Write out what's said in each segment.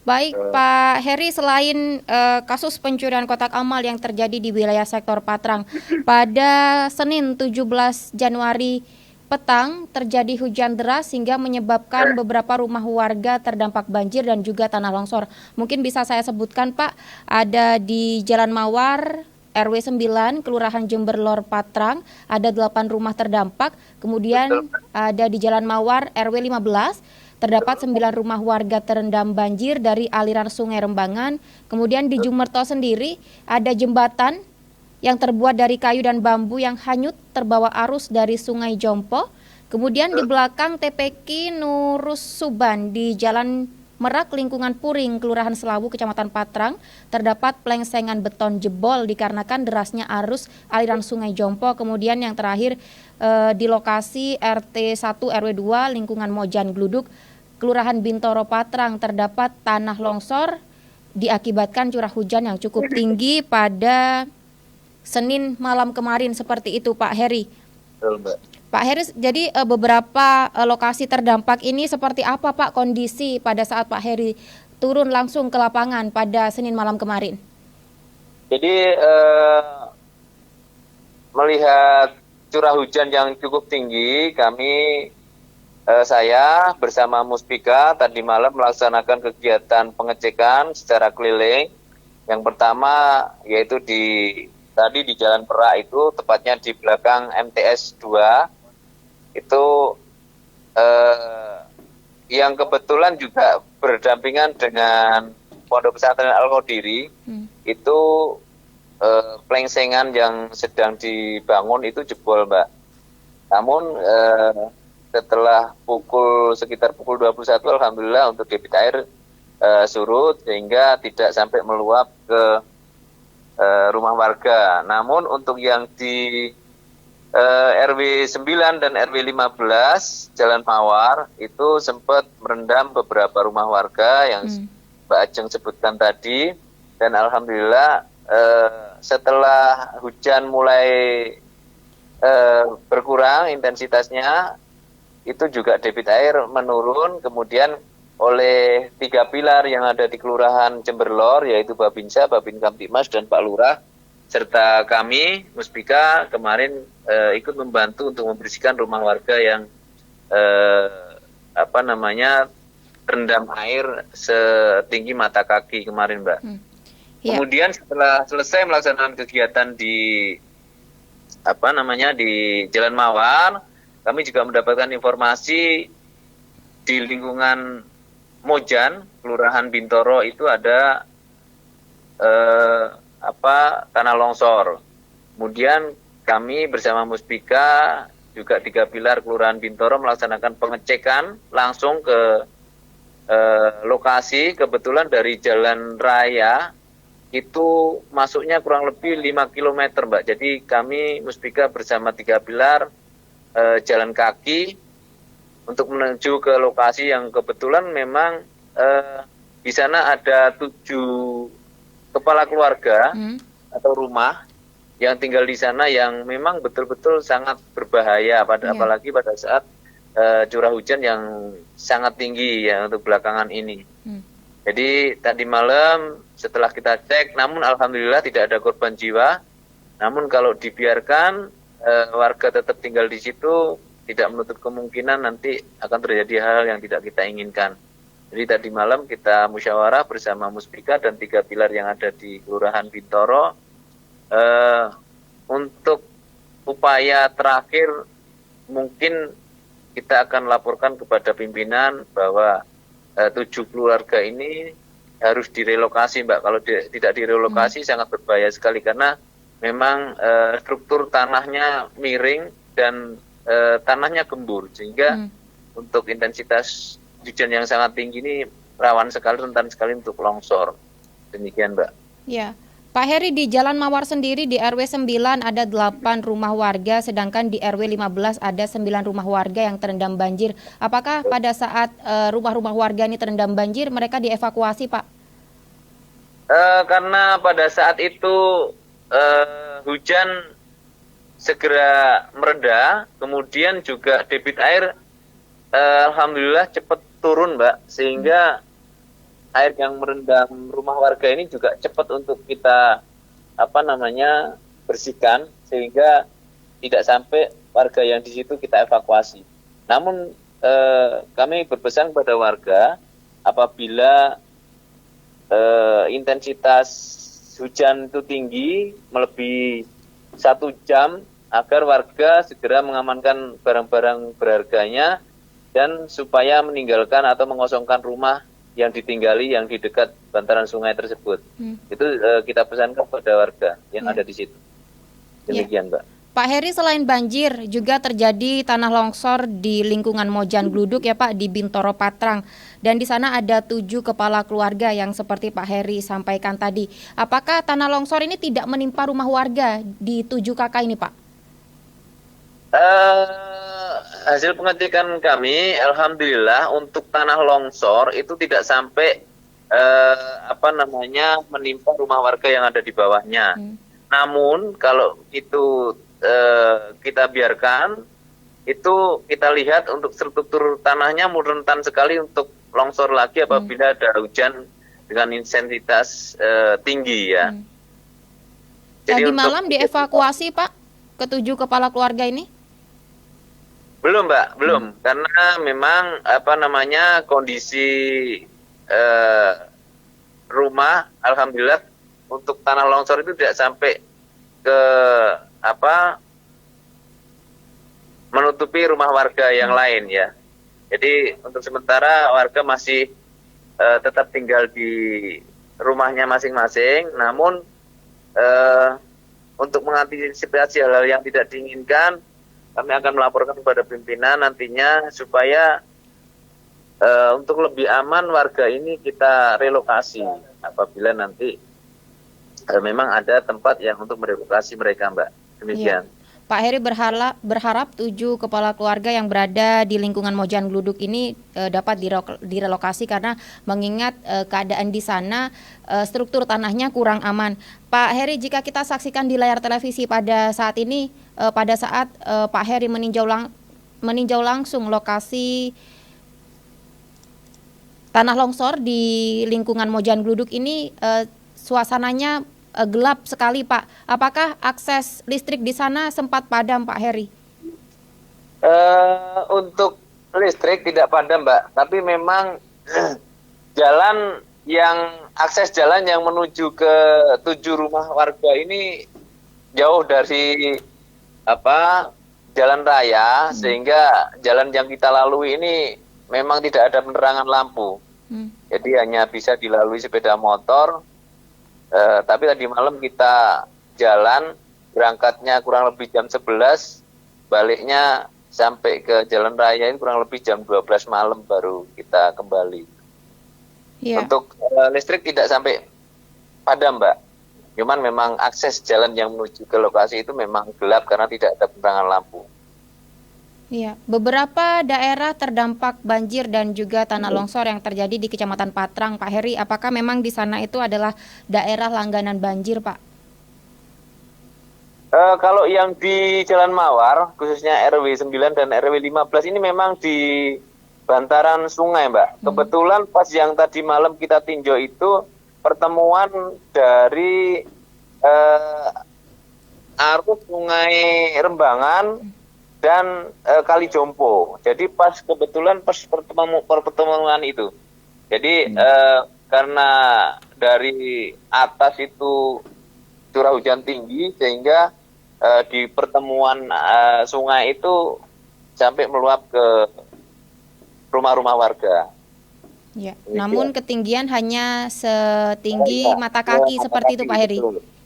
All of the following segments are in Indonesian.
Baik, Pak Heri, selain kasus pencurian kotak amal yang terjadi di wilayah sektor Patrang, pada Senin 17 Januari petang terjadi hujan deras hingga menyebabkan beberapa rumah warga terdampak banjir dan juga tanah longsor. Mungkin bisa saya sebutkan, Pak, ada di Jalan Mawar, RW 9, Kelurahan Jember Lor Patrang, ada 8 rumah terdampak. Betul, Kemudian ada di Jalan Mawar, RW 15, terdapat 9 rumah warga terendam banjir dari aliran Sungai Rembangan. Kemudian di Jumerto sendiri ada jembatan yang terbuat dari kayu dan bambu yang hanyut terbawa arus dari Sungai Jompo. Kemudian di belakang TPK Nurus Suban di Jalan Merak lingkungan Puring, Kelurahan Selawu, Kecamatan Patrang, terdapat plengsengan beton jebol dikarenakan derasnya arus aliran Sungai Jompo. Kemudian yang terakhir di lokasi RT 1 RW 2 lingkungan Mojan Gluduk, Kelurahan Bintoro Patrang, terdapat tanah longsor diakibatkan curah hujan yang cukup tinggi pada Senin malam kemarin, seperti itu Pak Heri. betul, Mbak. Pak Heri, jadi beberapa lokasi terdampak ini seperti apa Pak kondisi pada saat Pak Heri turun langsung ke lapangan pada Senin malam kemarin? Jadi melihat curah hujan yang cukup tinggi, saya bersama Muspika tadi malam melaksanakan kegiatan pengecekan secara keliling. Yang pertama yaitu tadi di Jalan Perak itu, tepatnya di belakang MTS 2, itu yang kebetulan juga berdampingan dengan Pondok Pesantren Al-Qadiri, itu plengsengan yang sedang dibangun itu jebol, Mbak. Namun setelah sekitar pukul 21, alhamdulillah untuk debit air surut sehingga tidak sampai meluap ke rumah warga. Namun untuk yang di RW 9 dan RW 15 Jalan Mawar itu sempat merendam beberapa rumah warga yang Mbak Ajeng sebutkan tadi, dan alhamdulillah setelah hujan mulai berkurang intensitasnya, itu juga debit air menurun. Kemudian oleh 3 pilar yang ada di Kelurahan Jemberlor, yaitu Babinsa, Babin Kamtibmas, dan Pak Lurah, serta kami Muspika kemarin ikut membantu untuk membersihkan rumah warga yang terendam air setinggi mata kaki kemarin, Mbak. Ya. Kemudian setelah selesai melaksanakan kegiatan di Jalan Mawar, kami juga mendapatkan informasi di lingkungan Mojan, Kelurahan Bintoro, itu ada tanah longsor. Kemudian kami bersama Muspika juga 3 pilar Kelurahan Bintoro melaksanakan pengecekan langsung ke lokasi. Kebetulan dari jalan raya itu masuknya kurang lebih 5 km, Mbak. Jadi kami Muspika bersama 3 pilar jalan kaki untuk menuju ke lokasi yang kebetulan memang di sana ada 7 kepala keluarga atau rumah yang tinggal di sana yang memang betul-betul sangat berbahaya apalagi pada saat curah hujan yang sangat tinggi ya untuk belakangan ini. Jadi tadi malam setelah kita cek, namun alhamdulillah tidak ada korban jiwa. Namun kalau dibiarkan warga tetap tinggal di situ, tidak menutup kemungkinan nanti akan terjadi hal yang tidak kita inginkan. Jadi tadi malam kita musyawarah bersama Muspika dan 3 pilar yang ada di Kelurahan Bintoro, untuk upaya terakhir mungkin kita akan laporkan kepada pimpinan bahwa 7 keluarga ini harus direlokasi, Mbak. Kalau tidak direlokasi sangat berbahaya sekali, karena memang struktur tanahnya miring dan tanahnya gembur, sehingga untuk intensitas hujan yang sangat tinggi ini rawan sekali, rentan sekali untuk longsor. Demikian, Mbak. Ya. Pak Heri, di Jalan Mawar sendiri di RW 9 ada 8 rumah warga, sedangkan di RW 15 ada 9 rumah warga yang terendam banjir. Apakah pada saat rumah-rumah warga ini terendam banjir, mereka dievakuasi, Pak? Karena pada saat itu hujan segera mereda, kemudian juga debit air alhamdulillah cepat turun, Mbak, sehingga air yang merendam rumah warga ini juga cepat untuk kita bersihkan sehingga tidak sampai warga yang di situ kita evakuasi. Namun kami berpesan kepada warga apabila intensitas hujan itu tinggi melebihi 1 jam agar warga segera mengamankan barang-barang berharganya dan supaya meninggalkan atau mengosongkan rumah yang ditinggali yang di dekat bantaran sungai tersebut. Itu kita pesankan kepada warga yang ada di situ. Demikian, Mbak. Pak Heri, selain banjir juga terjadi tanah longsor di lingkungan Mojan Gluduk ya Pak, di Bintoro Patrang. Dan di sana ada 7 kepala keluarga yang seperti Pak Heri sampaikan tadi. Apakah tanah longsor ini tidak menimpa rumah warga di 7 kakak ini Pak? Hasil pengecekan kami, alhamdulillah untuk tanah longsor itu tidak sampai menimpa rumah warga yang ada di bawahnya. Namun kalau itu kita biarkan, itu kita lihat untuk struktur tanahnya rentan sekali untuk longsor lagi apabila ada hujan dengan intensitas tinggi ya. Tadi malam dievakuasi Pak ke 7 kepala keluarga ini? Belum, Mbak, belum. Karena memang kondisi rumah, alhamdulillah untuk tanah longsor itu tidak sampai ke menutupi rumah warga yang lain ya. Jadi untuk sementara warga masih tetap tinggal di rumahnya masing-masing. Namun untuk mengantisipasi hal-hal yang tidak diinginkan, kami akan melaporkan kepada pimpinan nantinya supaya untuk lebih aman warga ini kita relokasi apabila nanti memang ada tempat yang untuk merelokasi mereka, Mbak. Demikian. Ya. Pak Heri berharap 7 kepala keluarga yang berada di lingkungan Mojan Gluduk ini dapat direlokasi karena mengingat keadaan di sana struktur tanahnya kurang aman. Pak Heri, jika kita saksikan di layar televisi pada saat ini, pada saat Pak Heri meninjau langsung lokasi tanah longsor di lingkungan Mojan Gluduk ini, suasananya gelap sekali Pak. Apakah akses listrik di sana sempat padam Pak Heri? Untuk listrik tidak padam Mbak, tapi memang akses jalan yang menuju ke 7 rumah warga ini jauh dari jalan raya, sehingga jalan yang kita lalui ini memang tidak ada penerangan lampu. Jadi hanya bisa dilalui sepeda motor. Tapi tadi malam kita jalan, berangkatnya kurang lebih jam 11, baliknya sampai ke jalan raya ini kurang lebih jam 12 malam baru kita kembali. Yeah. Untuk listrik tidak sampai padam Mbak, cuman memang akses jalan yang menuju ke lokasi itu memang gelap karena tidak ada penerangan lampu. Iya, beberapa daerah terdampak banjir dan juga tanah longsor yang terjadi di Kecamatan Patrang, Pak Heri. Apakah memang di sana itu adalah daerah langganan banjir, Pak? Kalau yang di Jalan Mawar, khususnya RW 9 dan RW 15 ini memang di bantaran sungai, Mbak. Kebetulan pas yang tadi malam kita tinjau itu pertemuan dari arus sungai Rembangan dan Kali Jompo. Jadi kebetulan pas pertemuan itu. Jadi karena dari atas itu curah hujan tinggi sehingga di pertemuan sungai itu sampai meluap ke rumah-rumah warga. Ya, namun ketinggian hanya setinggi mata kaki seperti itu Pak Heri.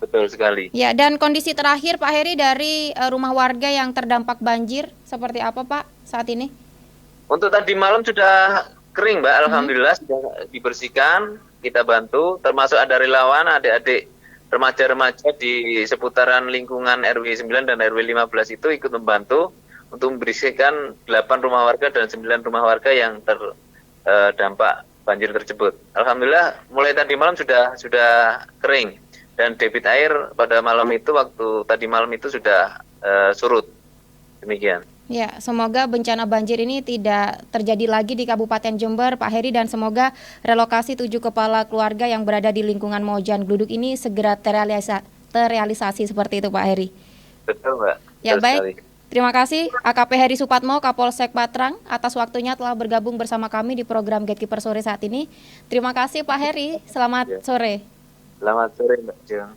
Betul sekali. Ya, dan kondisi terakhir Pak Heri dari rumah warga yang terdampak banjir seperti apa Pak saat ini? Untuk tadi malam sudah kering Mbak, alhamdulillah sudah dibersihkan, kita bantu, termasuk ada relawan, adik-adik remaja-remaja di seputaran lingkungan RW 9 dan RW 15 itu ikut membantu untuk membersihkan 8 rumah warga dan 9 rumah warga yang terdampak banjir tersebut. Alhamdulillah mulai tadi malam sudah kering. Dan debit air pada malam itu, waktu tadi malam itu sudah surut. Demikian. Ya, semoga bencana banjir ini tidak terjadi lagi di Kabupaten Jember, Pak Heri, dan semoga relokasi 7 kepala keluarga yang berada di lingkungan Mojan Gluduk ini segera terrealisasi seperti itu, Pak Heri. Betul, Mbak. Ya, Betul sekali. baik. Terima kasih AKP Heri Supatmo, Kapolsek Patrang, atas waktunya telah bergabung bersama kami di program Gatekeeper Sore saat ini. Terima kasih Pak Heri, selamat Ya. sore. Selamat sore, Mbak Jeng.